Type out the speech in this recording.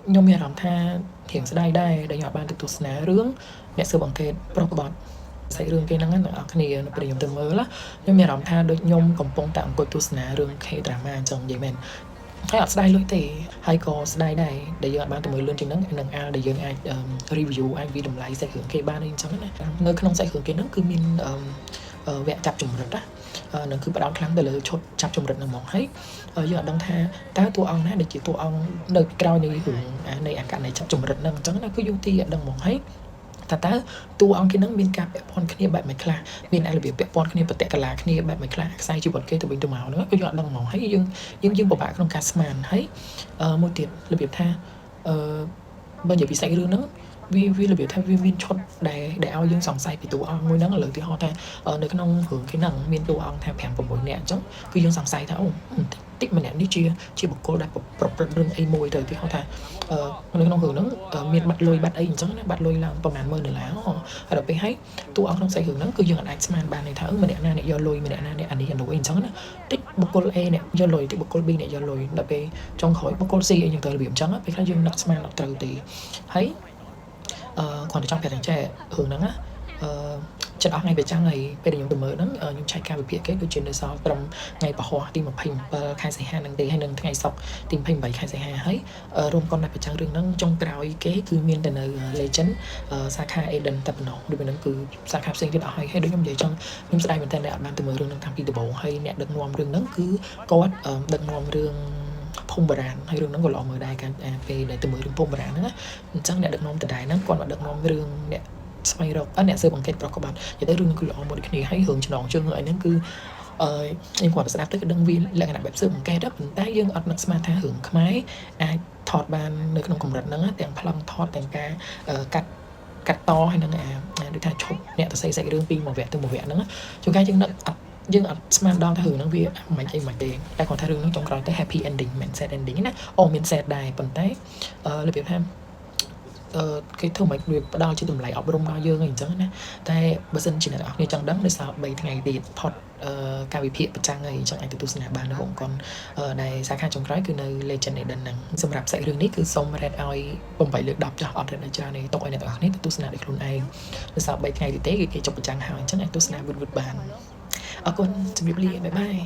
ខ្ញុំមានអារម្មណ៍ថារៀងស្ដាយដែរដែលខ្ញុំអាចបានទៅទស្សនារឿងអ្នកស៊ើបអង្កេតប្រុសក្បត់សាច់រឿងគេហ្នឹងអ្នកនរគ្នានៅពេលខ្ញុំទៅមើលខ្ញុំមានអារម្មណ៍ថាដូចខ្ញុំកំពុងតែអង្គុយទស្សនារឿង K-drama អញ្ចឹងនិយាយមែនហើយអត់ស្ដាយលុយទេហើយក៏ស្ដាយដែរដែលយើងអាចបានទៅមើលលឿនជាងហ្នឹងនឹងអាចដែលយើងអាច review អាចវិតម្លៃសាច់រឿងគេបានអីអញ្ចឹងណានៅក្នុងសាច់រឿងគេហ្នឹងគឺមានវគ្គចាប់ចម្រិតណានឹងគឺផ្ដោតខ្លាំងទៅលើឈុតចាប់ចម្រិតហ្នឹងហ្មងហើយយើងអត់ដឹងថាតើតួអង្គណាដែលជាតួអង្គនៅក្រោយនៃរឿងនៃអាករណីចាប់ចម្រិតហ្នឹងអញ្ចឹងណាគឺយុទីអត់ដឹងហ្មងហើយតើតួអង្គគេនឹងមានការពាក់ព័ន្ធគ្នាបែបមិនខ្លះមានរបៀបពាក់ព័ន្ធគ្នាប្រតិកលាគ្នាបែបមិនខ្លះខ្សែជីវិតគេទៅវិញទៅមកហ្នឹងគឺយើងអត់ដឹងហ្មងហើយយើងពិបាកក្នុងការស្មានហើយមួយទៀតរបៀបថាបើនិយាយពីសាច់រឿងហ្នឹងវារបៀបថាវាមានឈុតដែលឲ្យយើងសង្ស័យពីតួអង្គមួយហ្នឹងឥឡូវទីហោថានៅក្នុងរឿងគេហ្នឹងមានតួអង្គថា5 6នាក់អញ្ចឹងគឺយើងសង្ស័យថាអូតិចម្នាក់នេះជាបុគ្គលដែលប្រព្រឹត្តរឿងអីមួយទៅទីហោថានៅក្នុងរឿងហ្នឹងមានបាត់លុយបាត់អីអញ្ចឹងណាបាត់លុយឡើងប្រហែល10000ដុល្លារហើយដល់ពេលហើយតួអង្គក្នុងសាច់រឿងហ្នឹងគឺយើងអាចស្មានបានថាម្នាក់ណាអ្នកយកលុយម្នាក់ណាអ្នកអានេះអានោះអីអញ្ចឹងណាតិចបុគ្គល A អ្នកយកលុយតិចបុគ្គល B អ្នកយកលុយដល់ពេលចុងក្រោយបុគ្គល C អីយ៉ាងទៅរបៀបអញ្ចឹងពេលខ្លះយើងនឹកស្មានអត់ត្រូវទេហើយគាត់ចង់ប្រាប់ថាចេះរឿងហ្នឹងណាចិត្តអស់ថ្ងៃប្រចាំហើយពេលខ្ញុំទៅមើលហ្នឹងខ្ញុំឆែកការវិភាគគេគឺជានៅសល់ត្រឹមថ្ងៃពហុទី27ខែសីហាហ្នឹងទេហើយនឹងថ្ងៃសុក្រទី28ខែសីហាហើយរួមកុនតែប្រចាំរឿងហ្នឹងចុងក្រោយគេគឺមានតែនៅ Legend សាខា Eden តែប៉ុណ្ណោះដូចហ្នឹងគឺសាខាផ្សេងទៀតអស់ហើយដូចខ្ញុំនិយាយចង់ខ្ញុំស្ដាយមែនតើអ្នកអត់បានទៅមើលរឿងហ្នឹងតាំងពីដំបូងហើយអ្នកដឹកនាំរឿងហ្នឹងគឺគាត់ដឹកនាំរឿងភូមិបុរាណហើយរឿងហ្នឹងក៏ល្អមើលដែរការពេលដែលទៅមើលរឿងភូមិបុរាណហ្នឹងណាអញ្ចឹងអ្នកដឹកនាំដដែលហ្នឹងគាត់មកដឹកនាំរឿងអ្នកស្វែងរកអ្នកស៊ើបអង្កេតប្រុសក្បត់និយាយទៅរឿងគឺល្អមួយដូចគ្នាហើយរឿងចំណងជើងអីហ្នឹងគឺខ្ញុំគាត់ស្ដាប់ទៅក៏ដឹងវាលក្ខណៈបែបស៊ើបអង្កេតប៉ុន្តែយើងអត់នឹកស្មានថារឿងខ្មែរអាចថតបាននៅក្នុងកម្រិតហ្នឹងទាំងប្លង់ថតទាំងការកាត់តហើយនឹងដូចថាឈប់អ្នកទៅសេសាច់រឿងពីមួយវគ្គទៅមួយវគ្គហ្នឹងជួនកាលយើងអត់ស្មានដល់ថារឿងហ្នឹងវាមិនអីមិនទេតែគាត់ថារឿងហ្នឹងចុងក្រោយទៅ happy ending មិន sad ending ណាមាន sad ដែរប៉ុន្តែរបៀបថាគេធ្វើមិនវាផ្ដល់ជាតម្លៃអប់រំដល់យើងអីអញ្ចឹងណាតែបើសិនជាអ្នកនរគ្នាចង់ដឹងដោយសារ3ថ្ងៃទៀតផុតការវិភាគប្រចាំហើយអញ្ចឹងអាចទៅទស្សនាបាននៅអង្គរដែលសាខាចុងក្រោយគឺនៅ Legend Eden ហ្នឹងសម្រាប់សាច់រឿងនេះគឺសូម rate ឲ្យ8លើក10ចាស់អត់ rate ឲ្យច្រើនទេទុកឲ្យអ្នកនរគ្នាទៅទស្សនាដោយខ្លួនឯងដោយសារ3ថ្ងៃទៀតទេគេចុះប្រចាំហើយអញ្ចឹងអាចទស្សនាវិតបានអរគុណជម្រាបលាបាយបាយ